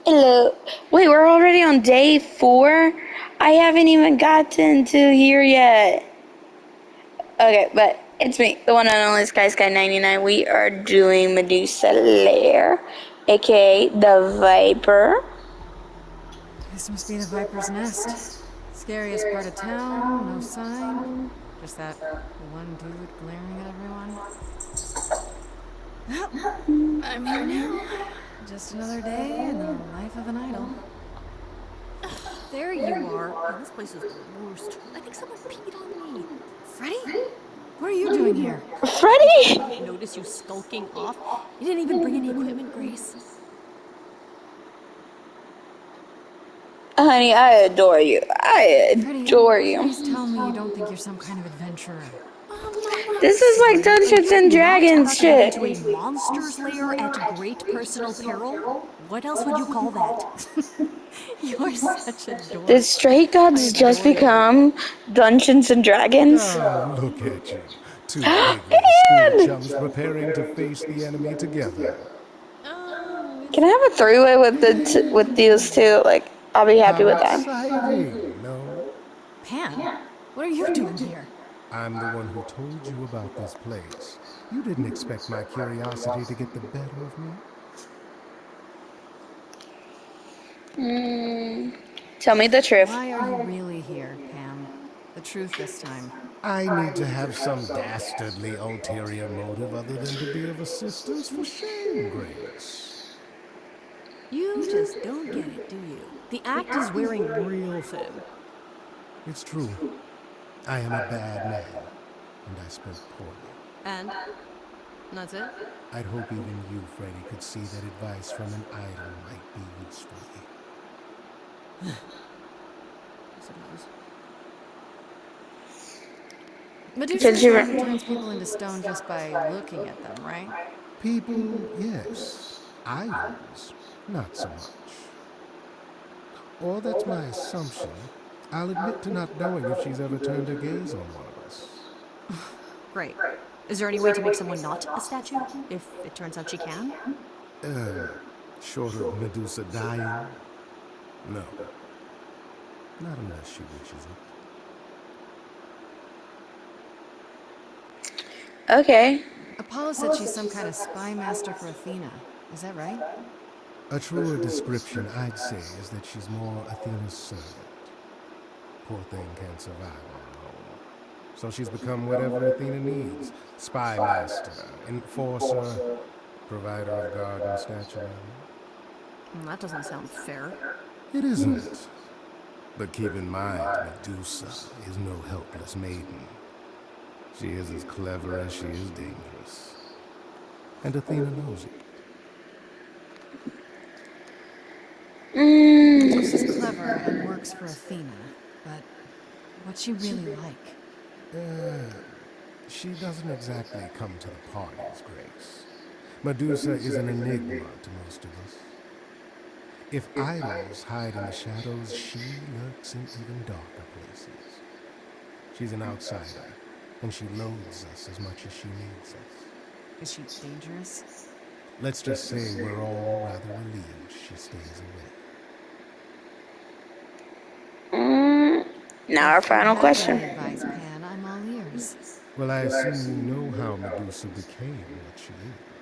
Hello. Wait, we're already on day 4? I haven't even gotten to here yet. Okay, but it's me, the one and only Sky99. We are doing Medusa Lair, aka the Viper. This must be the Viper's Nest. Scariest part of town, no sign. Just that one dude glaring at everyone. Well, I'm here now. Just another day in the life of an idol. There you are. Man, this place is the worst. I think someone peed on me. Freddy? What are you doing here? Freddy! Notice you skulking off? You didn't even bring any equipment, Grace. Honey, I adore you. I adore you. Please tell me you don't think you're some kind of adventurer. This is like Dungeons and Dragons shit. To a monster's lair at great personal peril? What else would you call that? You're such a dork. Did Stray Gods just become Dungeons and Dragons? Oh, look at you. Two big little school chums preparing to face the enemy together. Can I have a three-way with these two? Like, I'll be happy with that. Exciting, no? Pan, what are you doing here? I'm the one who told you about this place. You didn't expect my curiosity to get the better of me? Tell me the truth. Why are you really here, Pam? The truth this time. I need to have some dastardly ulterior motive other than to be of assistance. For shame, Grace. You just don't get it, do you? The act is wearing real thin. It's true. I am a bad man, and I spoke poorly. And? That's it? I'd hope even you, Freddy, could see that advice from an idol might be useful here. I suppose. Medusa turns people into stone just by looking at them, right? People, yes. Idols, not so much. Or that's my assumption. I'll admit to not knowing if she's ever turned her gaze on one of us. Great. Is there any way to make someone not a statue? If it turns out she can? Short of Medusa dying? No. Not unless she wishes it. Okay. Apollo said she's some kind of spy master for Athena. Is that right? A truer description, I'd say, is that she's more Athena's servant. Poor thing can't survive on her own. So she's become whatever Athena needs. Spy master, enforcer, provider of guard and statue. That doesn't sound fair. It isn't. But keep in mind, Medusa is no helpless maiden. She is as clever as she is dangerous. And Athena knows it. Medusa's clever and works for Athena, but what's she really like? She doesn't exactly come to the parties, Grace. Medusa is an enigma to most of us. If idols hide in the shadows, she lurks in even darker places. She's an outsider, and she loathes us as much as she needs us. Is she dangerous? Let's just say we're all rather relieved she stays away. Now our final question. Advice, Pan. I'm all ears. Well, I assume you know how Medusa became what she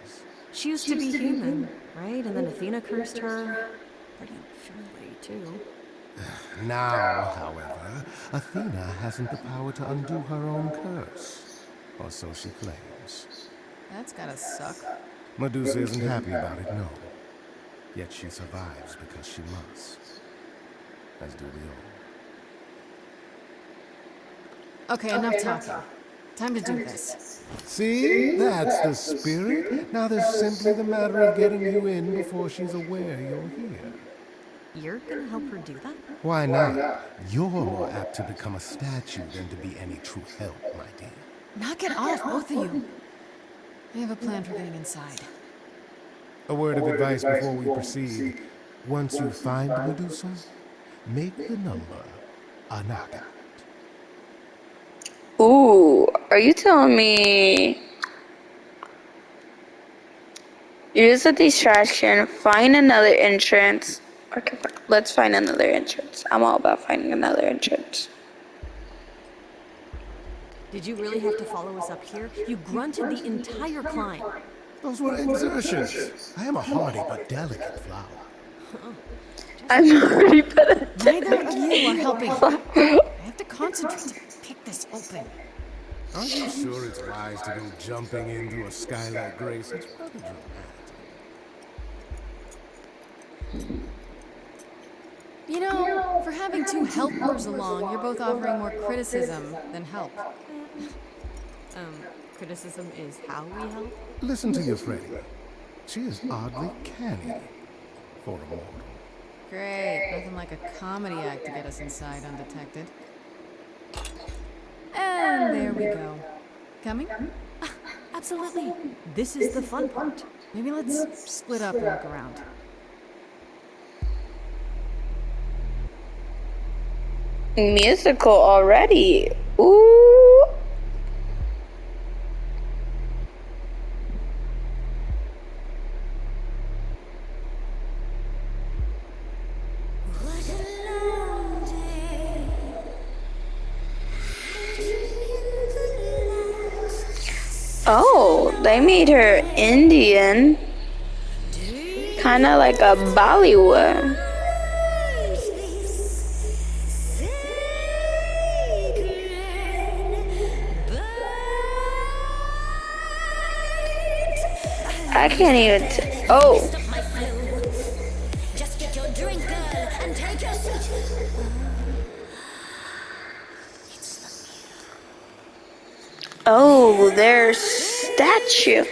is. She used to be human, right? And then Athena cursed her. Pretty surely, too. Now, however, Athena hasn't the power to undo her own curse. Or so she claims. That's gotta suck. Medusa isn't happy about it, no. Yet she survives because she must. As do we all. Okay, enough talking. Time to do this. See? That's the spirit. Now there's simply the matter of getting you in before she's aware you're here. You're gonna help her do that? Why not? You're more apt to become a statue than to be any true help, my dear. Knock it off, both of you. I have a plan for getting inside. A word of advice before we proceed. Once you find Medusa, make the number a knockout. Ooh, are you telling me Use a distraction. Find another entrance. Okay, let's find another entrance. I'm all about finding another entrance. Did you really have to follow us up here? You grunted the entire climb. Those were exertions. I am a hardy but delicate flower. I'm already better. Neither of you are helping. I have to concentrate to pick this open. Are you sure it's wise to go jumping into a skylight, Grace? It's rather dramatic. You know, for having two helpers along, you're both offering more criticism than help. Criticism is how we help? Listen to your Freddy. She is oddly canny for a mortal. Great, nothing like a comedy act to get us inside undetected. And there we go. Coming? Absolutely. This is the fun part. Maybe let's split up and look around. Musical already. Ooh. Oh, they made her Indian. Kind of like a Bollywood. I can't even oh. Just get your drink, girl, and take your seat. Oh, there's statue.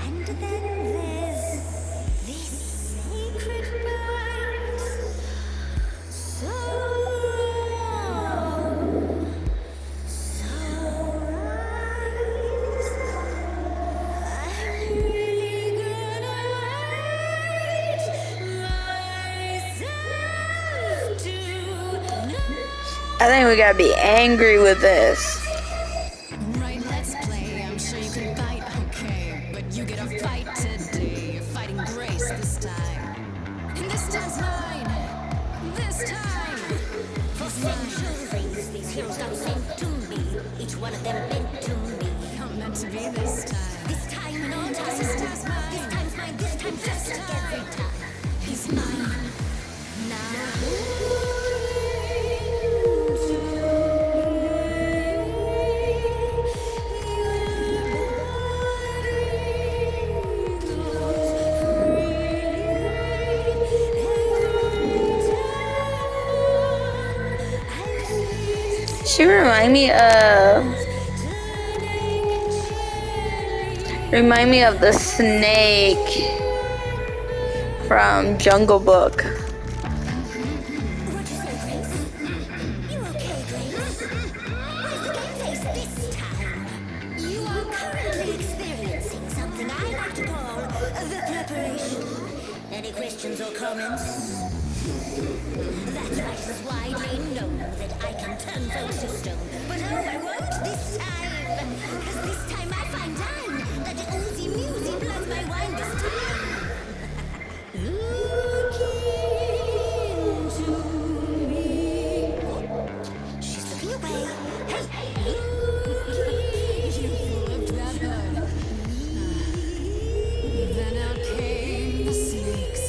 And then there's this sacred bind. So long, so right. I'm really gonna hide myself tonight. I think we gotta be angry with this. Right, let's play. I'm sure you can fight, okay. But you get a fight today. You're fighting Grace this time. And this time's mine. This time. For centuries, these heroes got sent to me. Each one of them meant to me. Not meant to be this time. This time and all time. This time's mine. This time's mine. This time's just like every time. He's mine. She remind me of the snake from Jungle Book. What'd you say, Grace? You okay, Grace? Where's the game face this time? You are currently experiencing something I like to call the preparation. Any questions or comments? That's right, it's widely known that I can turn folks to stone. But oh, I won't this time. 'Cause this time I find time that the oozy musy bloods my wine this time. Look into me. She's looking away. Hey, You flipped that hood. Then out came the snakes.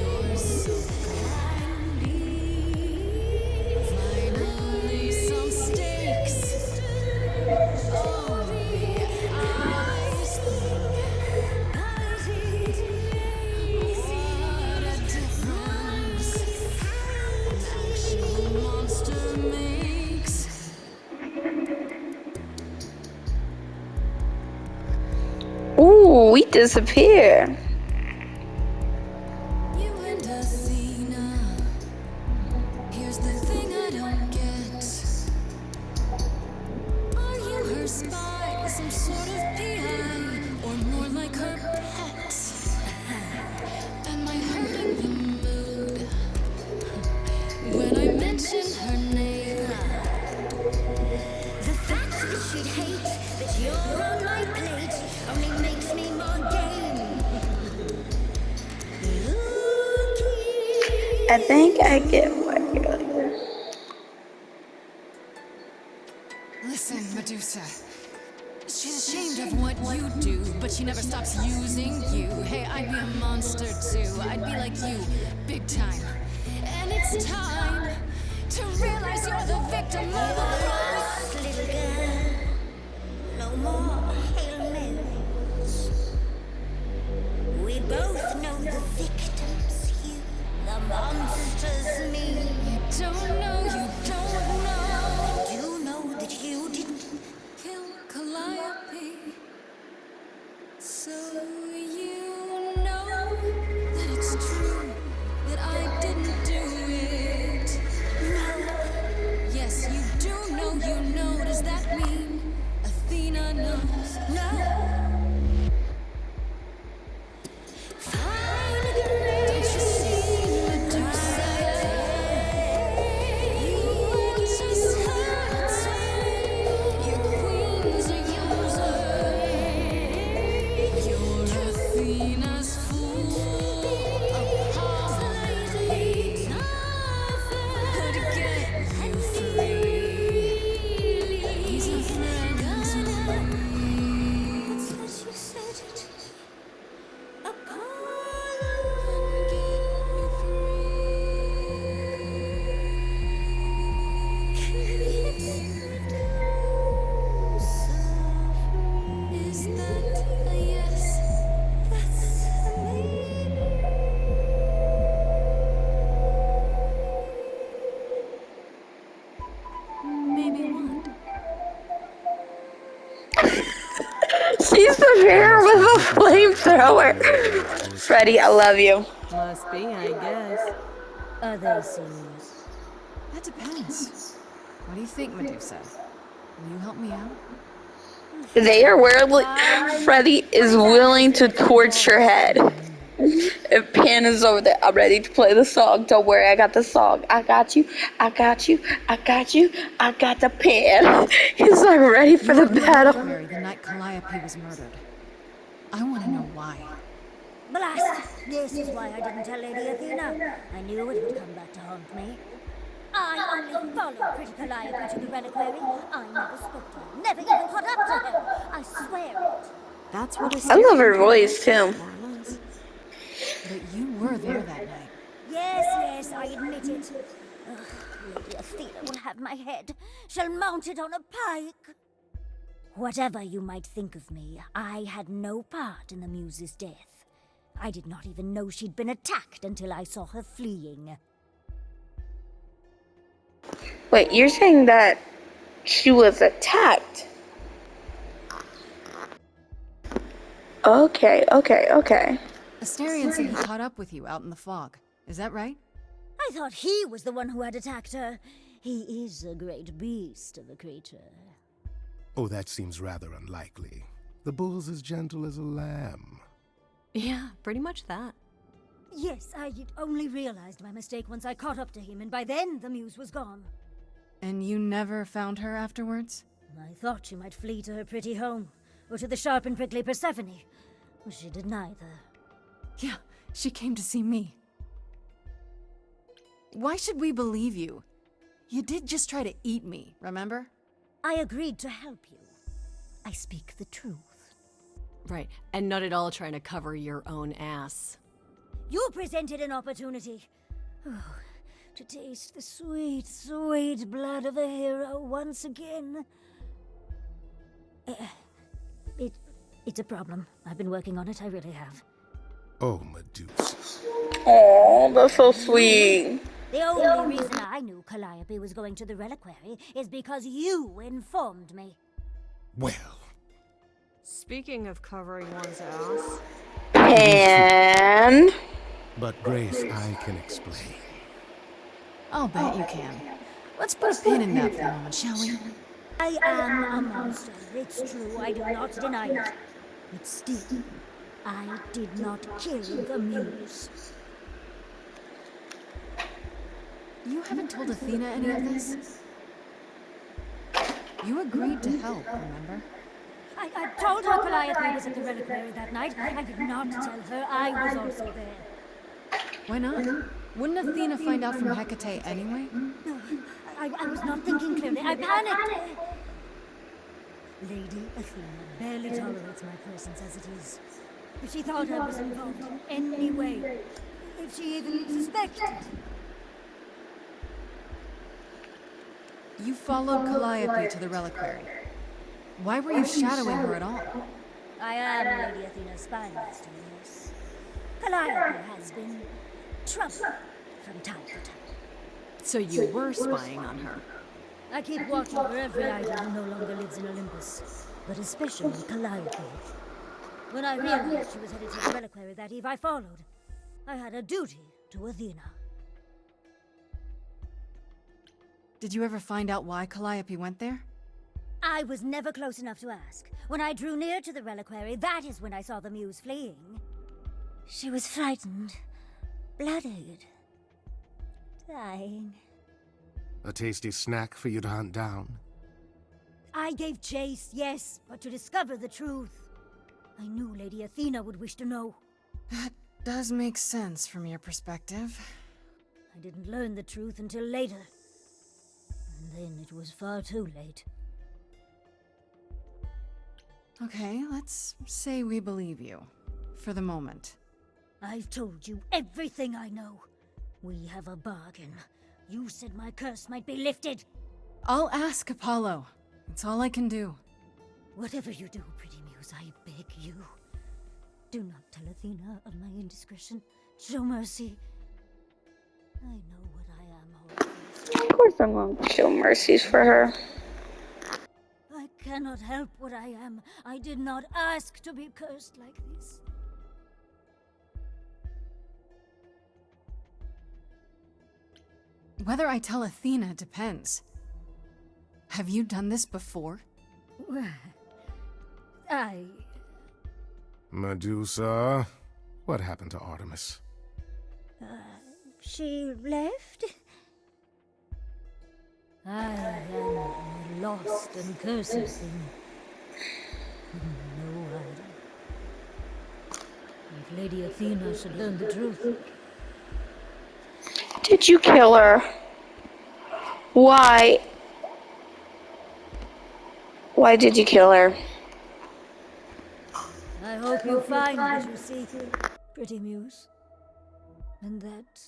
You're so finally some stakes. Oh, the ice thing. What a difference an actual monster makes. Ooh, we disappear. You and Athena. Here's the thing I don't get. Are you her spy, some sort of PI, or more like her pet? Am I hurting the mood when I mention her name? the fact that she'd hate that you're on my plate only makes me more game. I think I get what you're like. Listen, Medusa. She's ashamed of what you do, but she never stops using you. Hey, I'd be a monster too. I'd be like you, big time. And it's time to realize you're the victim of a crime. Little girl, no more Hail Marys. We both know the victims, you, the monsters, me. You don't know, you don't know. You know that you didn't. Kill Calliope. So you know that it's true that I didn't do it. No, Yes, you do know, you know. Does that mean Athena knows? no. Fine, don't you see, Medusa? You are just hurt. Your queen's a user. You're Athena's fool. Apology could get you free. He's a friend to me. That's what you said it. Apollo. Is that a yes? That's a maybe. Maybe what? She's the bear with a flamethrower. Freddie, I love you. Must be, I guess. Are they serious? That depends. What do you think, Medusa? Will you help me out? They are weirdly. Freddie is willing to torch your head. If Pan is over there, I'm ready to play the song. Don't worry, I got the song. I got you. I got you. I got you. I got the pan. He's like ready for the battle. Reliquary the night Calliope was murdered. I want to know why. Blast! This is why I didn't tell Lady Athena. I knew it would come back to haunt me. I only followed pretty Calliope to the reliquary. I never spoke to her, never even caught up to her. I swear it. That's what I love her voice too. more or less. But you were there that night. Yes, I admit it. Ugh, Lady Athena will have my head. She'll mount it on a pike. Whatever you might think of me, I had no part in the Muse's death. I did not even know she'd been attacked until I saw her fleeing. Wait, you're saying that she was attacked? Okay. Asterion said he caught up with you out in the fog. Is that right? I thought he was the one who had attacked her. He is a great beast of a creature. Oh, that seems rather unlikely. The bull's as gentle as a lamb. Yeah, pretty much that. Yes, I only realized my mistake once I caught up to him, and by then the Muse was gone. And you never found her afterwards? I thought she might flee to her pretty home, or to the sharp and prickly Persephone. She did neither. Yeah, she came to see me. Why should we believe you? You did just try to eat me, remember? I agreed to help you. I speak the truth. Right, and not at all trying to cover your own ass. You presented an opportunity. Oh, to taste the sweet, sweet blood of a hero once again. It's a problem. I've been working on it, I really have. Oh, Medusa. Oh, that's so sweet. The only reason I knew Calliope was going to the reliquary is because you informed me. Well, Speaking of covering one's ass, And but Grace, I can explain. I'll bet you can. Let's put a pin in that for a moment, shall we? I am a monster. It's true, I do not deny it. But still, I did not kill the Muse. You haven't told Athena any of this? You agreed to help, remember? I told her Calliope was at the reliquary that night. I did not tell her I was also there. Why not? Wouldn't Athena find out from Hecate anyway? No, I was not thinking clearly. I panicked. Lady Athena barely tolerates my presence as it is. If she thought I was involved in any way, if she even suspected. You followed Calliope to the reliquary. Why were you shadowing her at all? I am Lady Athena's spy master, yes. Calliope has been trouble from time to time. So you were spying on her. I keep watch over every idol who no longer lives in Olympus, but especially Calliope. When I realized she was headed to the reliquary that eve, I followed. I had a duty to Athena. Did you ever find out why Calliope went there? I was never close enough to ask. When I drew near to the reliquary, that is when I saw the muse fleeing. She was frightened, bloodied, dying. A tasty snack for you to hunt down. I gave chase, yes, but to discover the truth. I knew Lady Athena would wish to know. That does make sense from your perspective. I didn't learn the truth until later. And then it was far too late. Okay, let's say we believe you. For the moment. I've told you everything I know. We have a bargain. You said my curse might be lifted. I'll ask Apollo. That's all I can do. Whatever you do, pretty muse, I beg you. Do not tell Athena of my indiscretion. Show mercy. I know what I am, Holy. Of course I'm going to show mercies for her. I cannot help what I am. I did not ask to be cursed like this. Whether I tell Athena depends. Have you done this before? I... Medusa, what happened to Artemis? She left? I am a lost and cursed thing. No idol. If Lady Athena should learn the truth... Did you kill her? Why? Why did you kill her? I hope you find what you seek, pretty muse. And that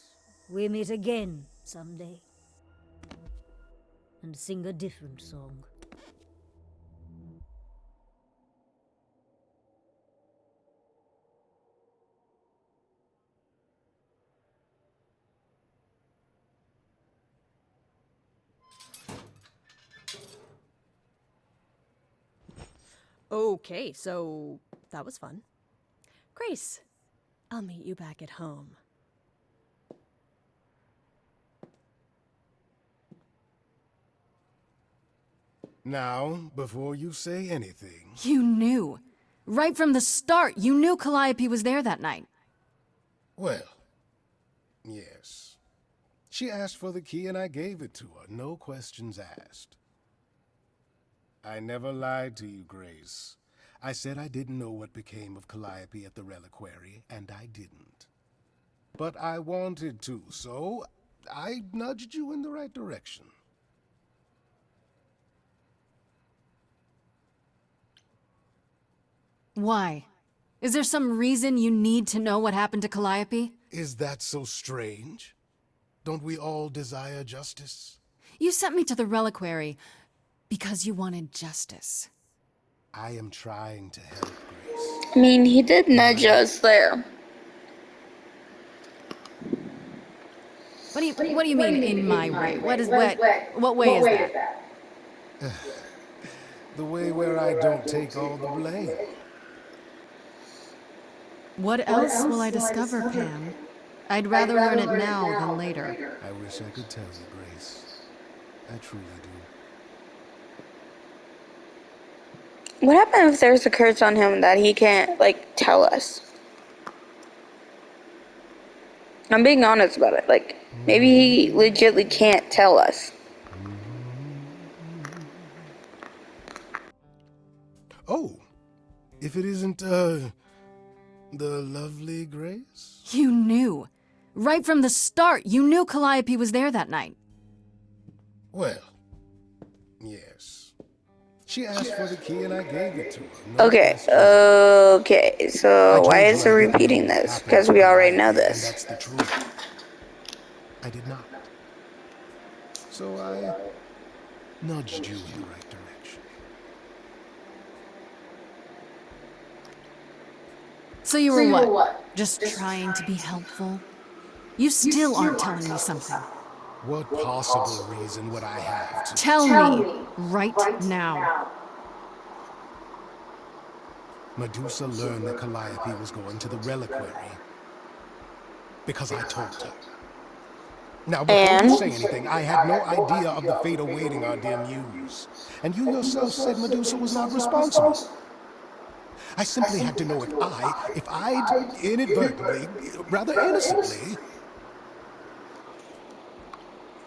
we meet again someday. And sing a different song. Okay, so that was fun. Grace, I'll meet you back at home. Now, before you say anything... You knew. Right from the start, you knew Calliope was there that night. Well, yes. She asked for the key and I gave it to her, no questions asked. I never lied to you, Grace. I said I didn't know what became of Calliope at the reliquary, and I didn't. But I wanted to, so I nudged you in the right direction. Why? Is there some reason you need to know what happened to Calliope? Is that so strange? Don't we all desire justice? You sent me to the reliquary because you wanted justice. I am trying to help, Grace. I mean, he did nudge us there. What do you mean in my way? What way is that? The way where I don't take all the blame. What else will I discover, Pam? I'd rather learn it now than later. I wish I could tell you, Grace. I truly do. What happens if there's a curse on him that he can't, like, tell us? I'm being honest about it. Like, maybe he legitimately can't tell us. Oh, If it isn't, the lovely Grace? You knew. Right from the start, you knew Calliope was there that night. Well, yes. She asked for the key and I gave it to her. No Okay, questions. okay, I so told why you is it I didn't know repeating what this? happened Because to we already know Calliope, and this. that's the truth. I did not. So I nudged you in the right direction. So you were what? Just trying to be helpful? You still aren't telling me something. What possible reason would I have to? Tell me, right now. Medusa learned that Calliope was going to the reliquary because I told her. Now, before you And say anything, I had no idea of the fate awaiting our dear muse. And you yourself said Medusa was not responsible. I simply had to know if I'd inadvertently, rather innocently,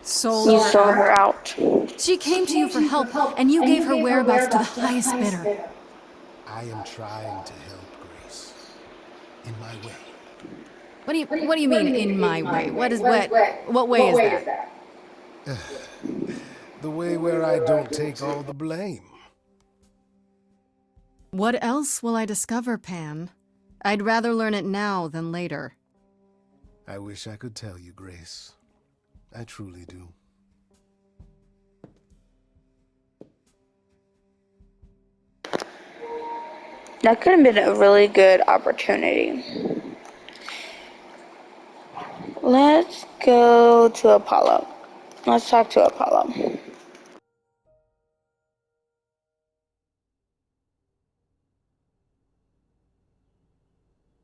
Sold you her sold her out? out. She came to you for help, and you gave her whereabouts to the highest bidder. I am trying to help Grace in my way. What do you mean, in my way? What way is that? The way where I don't take all the blame. What else will I discover, Pan? I'd rather learn it now than later. I wish I could tell you, Grace. I truly do. That could have been a really good opportunity. Let's go to Apollo. Let's talk to Apollo.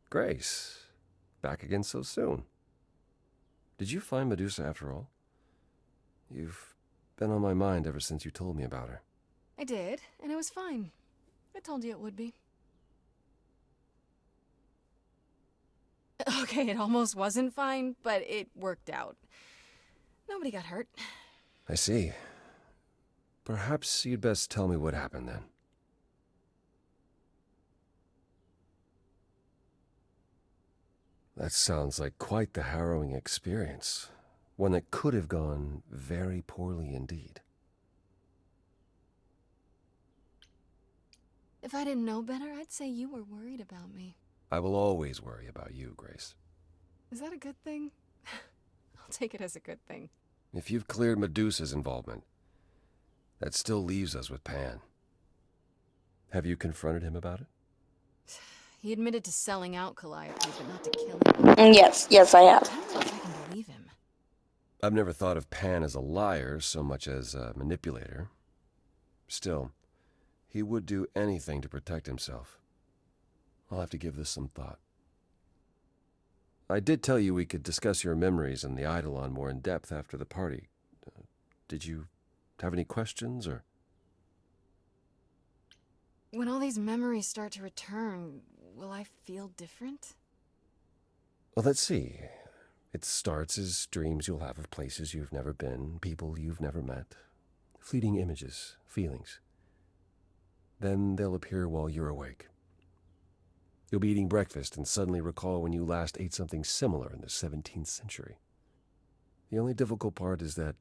Grace, back again so soon. Did you find Medusa after all? You've been on my mind ever since you told me about her. I did, and it was fine. I told you it would be. Okay, it almost wasn't fine, but it worked out. Nobody got hurt. I see. Perhaps you'd best tell me what happened then. That sounds like quite the harrowing experience. One that could have gone very poorly indeed. If I didn't know better, I'd say you were worried about me. I will always worry about you, Grace. Is that a good thing? I'll take it as a good thing. If you've cleared Medusa's involvement, that still leaves us with Pan. Have you confronted him about it? He admitted to selling out Calliope, but not to killing her. Yes, I have. I don't know if I can believe him. I've never thought of Pan as a liar so much as a manipulator. Still, he would do anything to protect himself. I'll have to give this some thought. I did tell you we could discuss your memories and the Eidolon more in depth after the party. Did you have any questions, or...? When all these memories start to return, will I feel different? Well, let's see. It starts as dreams you'll have of places you've never been, people you've never met, fleeting images, feelings. Then they'll appear while you're awake. You'll be eating breakfast and suddenly recall when you last ate something similar in the 17th century. The only difficult part is that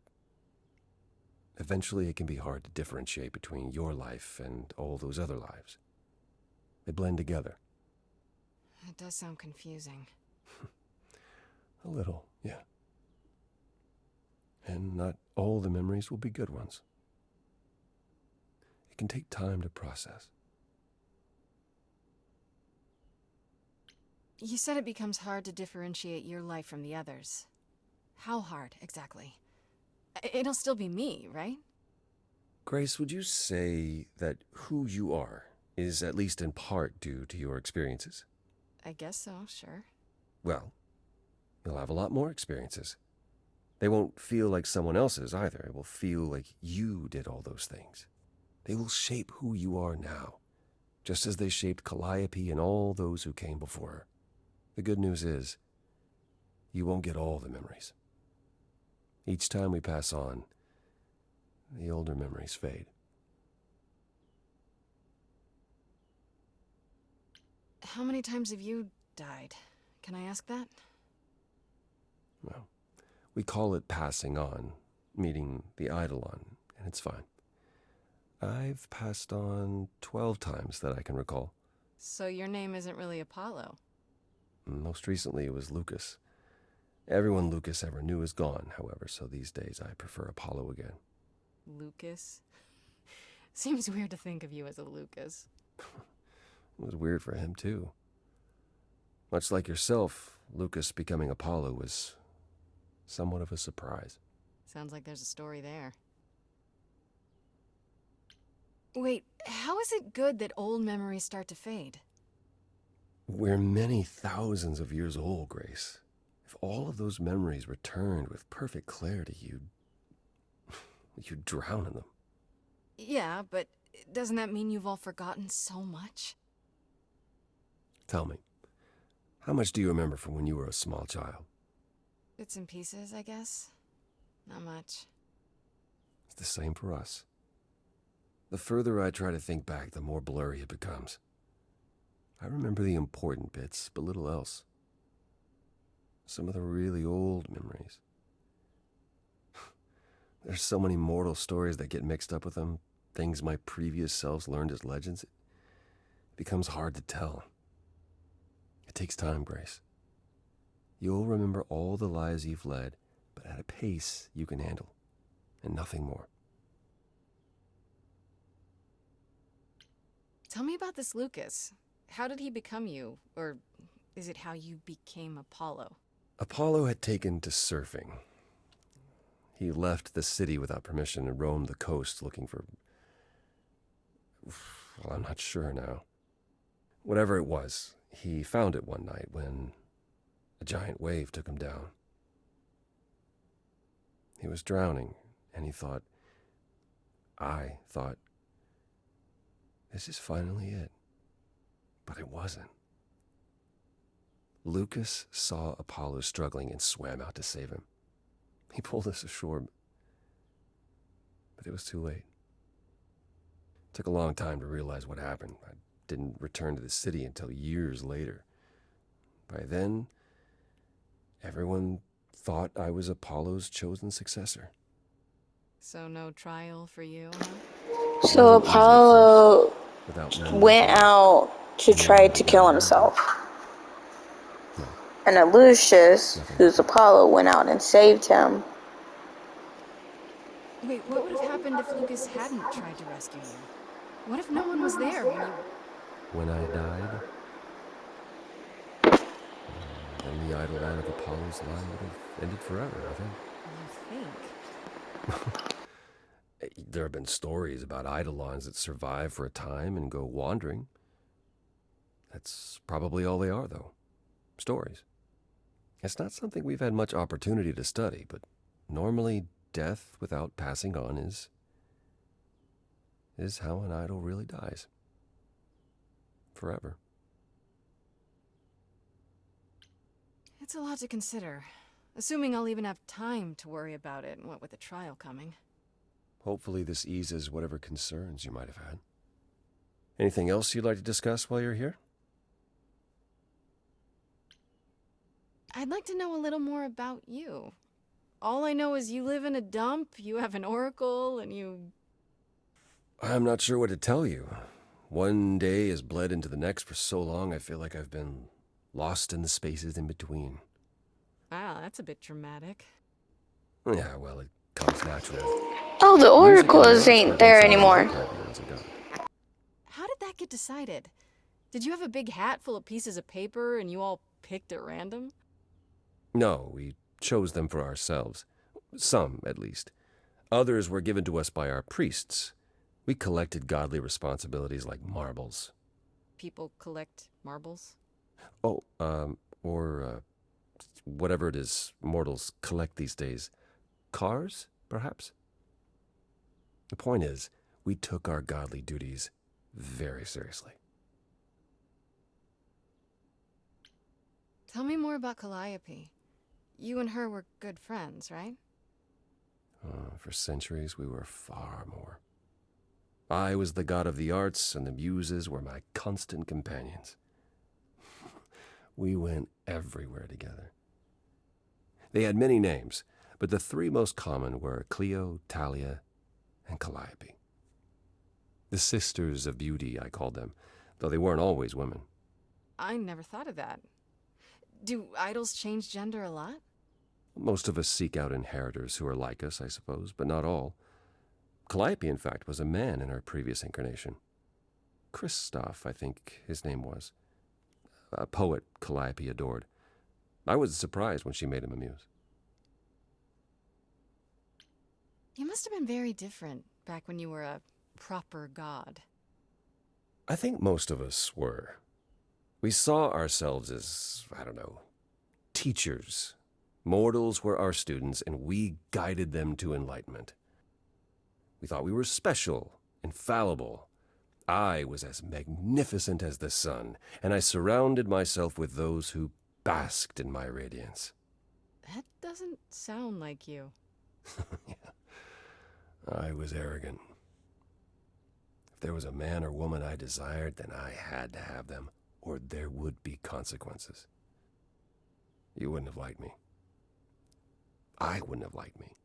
eventually it can be hard to differentiate between your life and all those other lives. They blend together. It does sound confusing. A little, yeah. And not all the memories will be good ones. It can take time to process. You said it becomes hard to differentiate your life from the others. How hard, exactly? It'll still be me, right? Grace, would you say that who you are is at least in part due to your experiences? I guess so, sure. Well, you'll have a lot more experiences. They won't feel like someone else's either. It will feel like you did all those things. They will shape who you are now, just as they shaped Calliope and all those who came before her. The good news is, you won't get all the memories. Each time we pass on, the older memories fade. How many times have you died? Can I ask that? Well, we call it passing on, meeting the Eidolon, and it's fine. I've passed on 12 times that I can recall. So your name isn't really Apollo? Most recently it was Lucas. Everyone Lucas ever knew is gone, however, so these days I prefer Apollo again. Lucas? Seems weird to think of you as a Lucas. It was weird for him, too. Much like yourself, Lucas becoming Apollo was somewhat of a surprise. Sounds like there's a story there. Wait, how is it good that old memories start to fade? We're many thousands of years old, Grace. If all of those memories returned with perfect clarity, you'd drown in them. Yeah, but doesn't that mean you've all forgotten so much? Tell me, how much do you remember from when you were a small child? Bits and pieces, I guess. Not much. It's the same for us. The further I try to think back, the more blurry it becomes. I remember the important bits, but little else. Some of the really old memories. There's so many mortal stories that get mixed up with them, things my previous selves learned as legends. It becomes hard to tell. It takes time, Grace. You'll remember all the lives you've led, but at a pace you can handle, and nothing more. Tell me about this Lucas. How did he become you? Or is it how you became Apollo? Apollo had taken to surfing. He left the city without permission and roamed the coast looking for... Well, I'm not sure now. Whatever it was, he found it one night when a giant wave took him down. He was drowning, and I thought, this is finally it. But it wasn't. Lucas saw Apollo struggling and swam out to save him. He pulled us ashore, but it was too late. It took a long time to realize what happened. I didn't return to the city until years later. By then, everyone thought I was Apollo's chosen successor. So no trial for you, huh? So Apollo went out to try to kill himself. No. And Lucius, who's Apollo, went out and saved him. Wait, what would have happened if Lucas hadn't tried to rescue you? What if no one was there when you... When I died, then the idle line of Apollo's line would have ended forever, I think. You think? There have been stories about eidolons that survive for a time and go wandering. That's probably all they are, though. Stories. It's not something we've had much opportunity to study, but normally death without passing on is how an idol really dies. Forever. It's a lot to consider. Assuming I'll even have time to worry about it, what with the trial coming. Hopefully this eases whatever concerns you might have had. Anything else you'd like to discuss while you're here? I'd like to know a little more about you. All I know is you live in a dump, you have an oracle, and you... I'm not sure what to tell you. One day has bled into the next for so long I feel like I've been lost in the spaces in between. Wow, that's a bit dramatic. Yeah, well, it comes natural. Oh, the oracles ain't there anymore. How did that get decided? Did you have a big hat full of pieces of paper and you all picked at random? No, we chose them for ourselves. Some, at least. Others were given to us by our priests. We collected godly responsibilities like marbles. People collect marbles? Oh, or whatever it is mortals collect these days. Cars, perhaps? The point is, we took our godly duties very seriously. Tell me more about Calliope. You and her were good friends, right? For centuries, we were far more. I was the god of the arts, and the muses were my constant companions. We went everywhere together. They had many names, but the three most common were Cleo, Talia, and Calliope. The Sisters of Beauty, I called them, though they weren't always women. I never thought of that. Do idols change gender a lot? Most of us seek out inheritors who are like us, I suppose, but not all. Calliope, in fact, was a man in her previous incarnation. Christoph, I think his name was. A poet Calliope adored. I was surprised when she made him a muse. You must have been very different back when you were a proper god. I think most of us were. We saw ourselves as, I don't know, teachers. Mortals were our students, and we guided them to enlightenment. We thought we were special, infallible. I was as magnificent as the sun, and I surrounded myself with those who basked in my radiance. That doesn't sound like you. Yeah. I was arrogant. If there was a man or woman I desired, then I had to have them, or there would be consequences. You wouldn't have liked me. I wouldn't have liked me.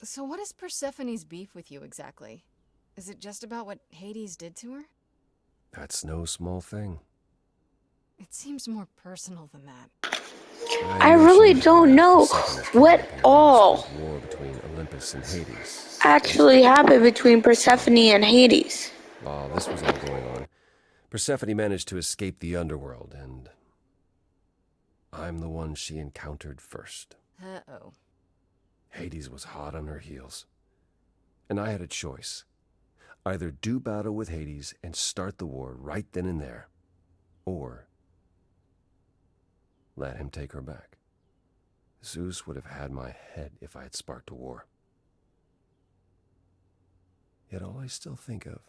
So what is Persephone's beef with you exactly? Is it just about what Hades did to her? That's no small thing. It seems more personal than that. I really don't know what all war between Olympus and Hades actually happened between Persephone and Hades. While this was all going on, Persephone managed to escape the underworld, and I'm the one she encountered first. Uh-oh. Hades was hot on her heels, and I had a choice. Either do battle with Hades and start the war right then and there, or let him take her back. Zeus would have had my head if I had sparked a war. Yet all I still think of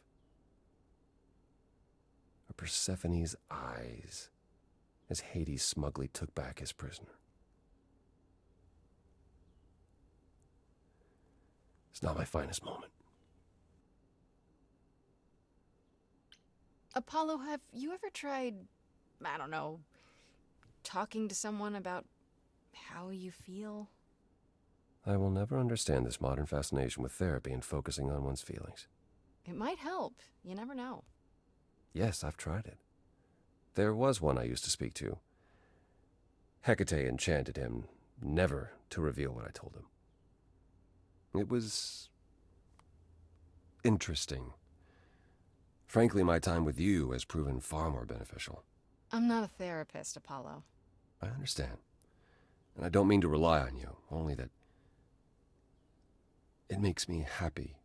are Persephone's eyes as Hades smugly took back his prisoner. It's not my finest moment. Apollo, have you ever tried, I don't know, talking to someone about how you feel? I will never understand this modern fascination with therapy and focusing on one's feelings. It might help. You never know. Yes, I've tried it. There was one I used to speak to. Hecate enchanted him never to reveal what I told him. It was interesting. Frankly, my time with you has proven far more beneficial. I'm not a therapist, Apollo. I understand. And I don't mean to rely on you, only that it makes me happy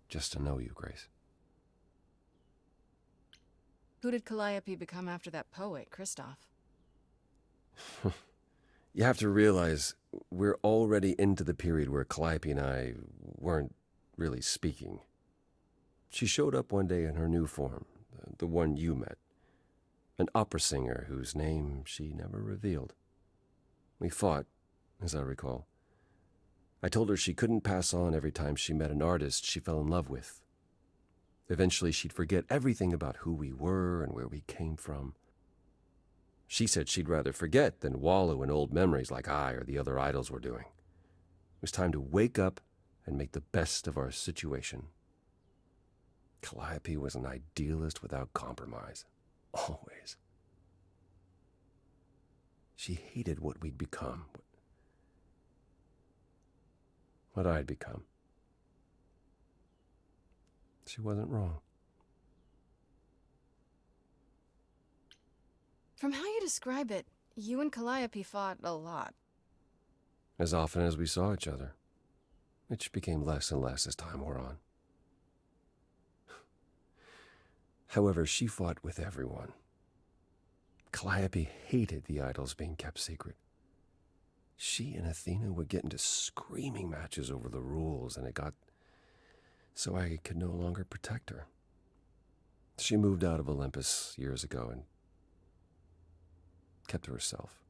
just to know you, Grace. Who did Calliope become after that poet, Christoph? You have to realize we're already into the period where Calliope and I weren't really speaking. She showed up one day in her new form, the one you met. An opera singer whose name she never revealed. We fought, as I recall. I told her she couldn't pass on every time she met an artist she fell in love with. Eventually she'd forget everything about who we were and where we came from. She said she'd rather forget than wallow in old memories like I or the other idols were doing. It was time to wake up and make the best of our situation. Calliope was an idealist without compromise. Always. She hated what we'd become. What I'd become. She wasn't wrong. From how you describe it, you and Calliope fought a lot. As often as we saw each other, which became less and less as time wore on. However, she fought with everyone. Calliope hated the idols being kept secret. She and Athena would get into screaming matches over the rules, and it got so I could no longer protect her. She moved out of Olympus years ago and kept to herself.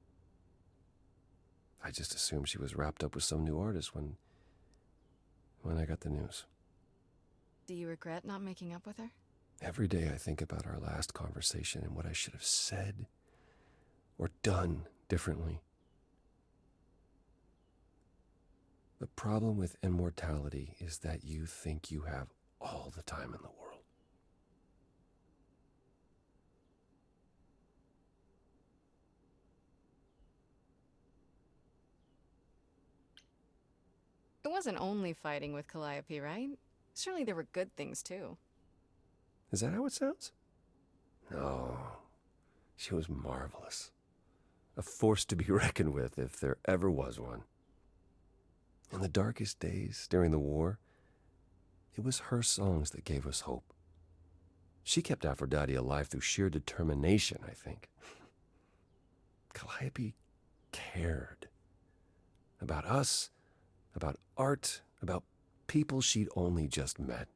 I just assumed she was wrapped up with some new artist when I got the news. Do you regret not making up with her? Every day I think about our last conversation and what I should have said or done differently. The problem with immortality is that you think you have all the time in the world. It wasn't only fighting with Calliope, right? Surely there were good things, too. Is that how it sounds? No. She was marvelous. A force to be reckoned with if there ever was one. In the darkest days during the war, it was her songs that gave us hope. She kept Aphrodite alive through sheer determination, I think. Calliope cared. About us, about art, about people she'd only just met.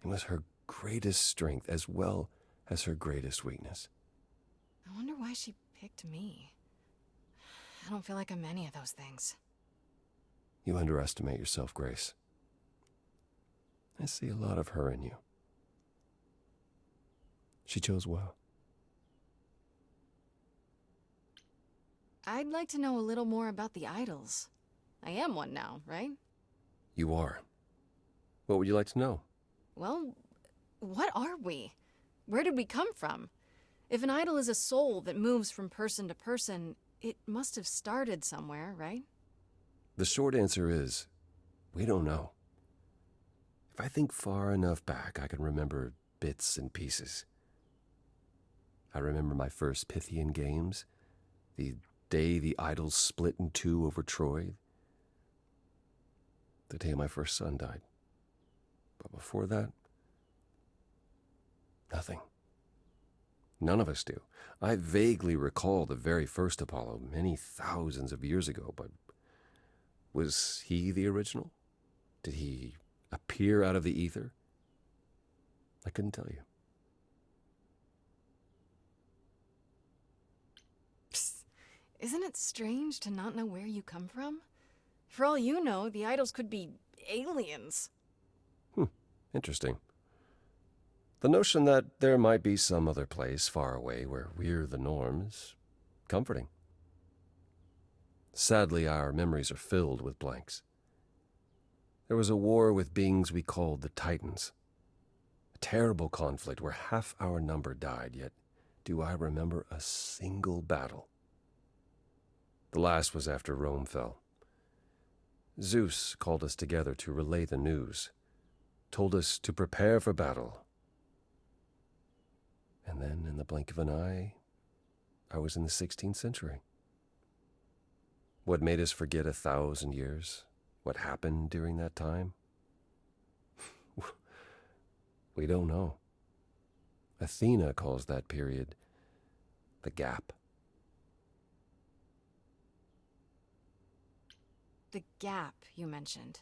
It was her greatest strength as well as her greatest weakness. I wonder why she picked me. I don't feel like I'm any of those things. You underestimate yourself, Grace. I see a lot of her in you. She chose well. I'd like to know a little more about the idols. I am one now, right? You are. What would you like to know? Well, what are we? Where did we come from? If an idol is a soul that moves from person to person, it must have started somewhere, right? The short answer is, we don't know. If I think far enough back, I can remember bits and pieces. I remember my first Pythian games, the day the idols split in two over Troy, the day my first son died. But before that, nothing. None of us do. I vaguely recall the very first Apollo many thousands of years ago, but was he the original? Did he appear out of the ether? I couldn't tell you. Psst. Isn't it strange to not know where you come from? For all you know, the idols could be aliens. Interesting. The notion that there might be some other place far away where we're the norm is comforting. Sadly, our memories are filled with blanks. There was a war with beings we called the Titans. A terrible conflict where half our number died, yet do I remember a single battle. The last was after Rome fell. Zeus called us together to relay the news, told us to prepare for battle. And then, in the blink of an eye, I was in the 16th century. What made us forget 1,000 years? What happened during that time? We don't know. Athena calls that period the gap. The gap you mentioned.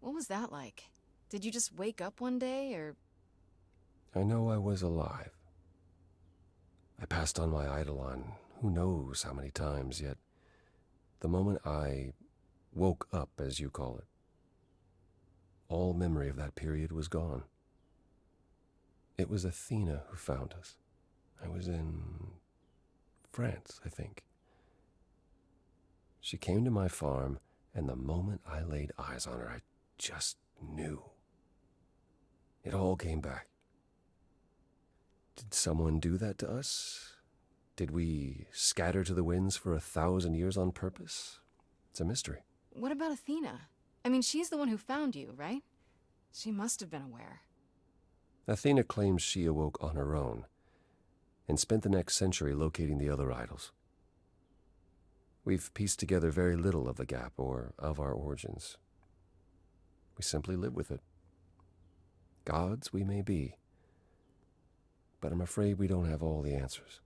What was that like? Did you just wake up one day, or... I know I was alive. I passed on my eidolon who knows how many times, yet the moment I woke up, as you call it, all memory of that period was gone. It was Athena who found us. I was in France, I think. She came to my farm, and the moment I laid eyes on her, I just knew. It all came back. Did someone do that to us? Did we scatter to the winds for 1,000 years on purpose? It's a mystery. What about Athena? I mean, she's the one who found you, right? She must have been aware. Athena claims she awoke on her own and spent the next century locating the other idols. We've pieced together very little of the gap or of our origins. We simply live with it. Gods we may be, but I'm afraid we don't have all the answers.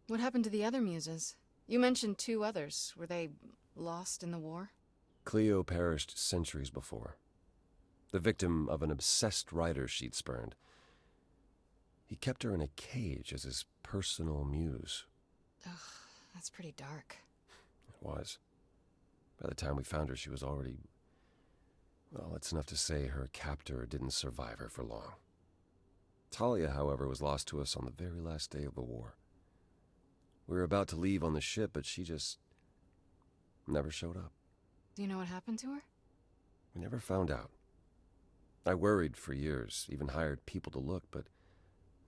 What happened to the other muses? You mentioned 2 others. Were they lost in the war? Cleo perished centuries before, the victim of an obsessed writer she'd spurned. He kept her in a cage as his personal muse. Ugh, that's pretty dark. It was. By the time we found her, she was already... Well, it's enough to say her captor didn't survive her for long. Talia, however, was lost to us on the very last day of the war. We were about to leave on the ship, but she just never showed up. Do you know what happened to her? We never found out. I worried for years, even hired people to look, but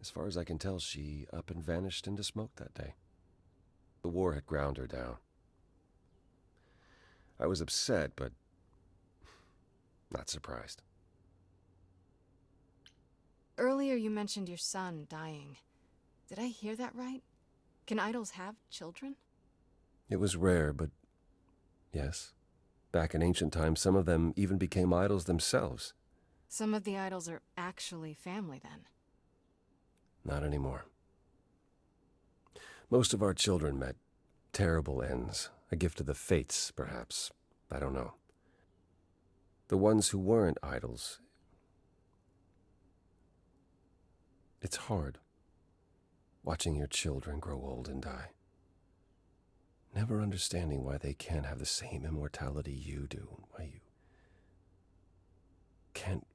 as far as I can tell, she up and vanished into smoke that day. The war had ground her down. I was upset, but not surprised. Earlier you mentioned your son dying. Did I hear that right? Can idols have children? It was rare, but yes. Back in ancient times, some of them even became idols themselves. Some of the idols are actually family, then. Not anymore. Most of our children met terrible ends. A gift of the fates, perhaps. I don't know. The ones who weren't idols... It's hard, watching your children grow old and die. Never understanding why they can't have the same immortality you do, why you can't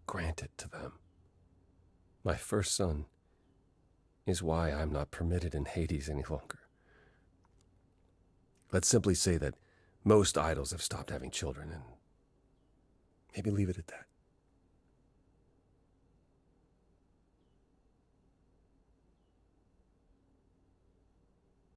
grant it to them. My first son is why I'm not permitted in Hades any longer. Let's simply say that most idols have stopped having children, and maybe leave it at that.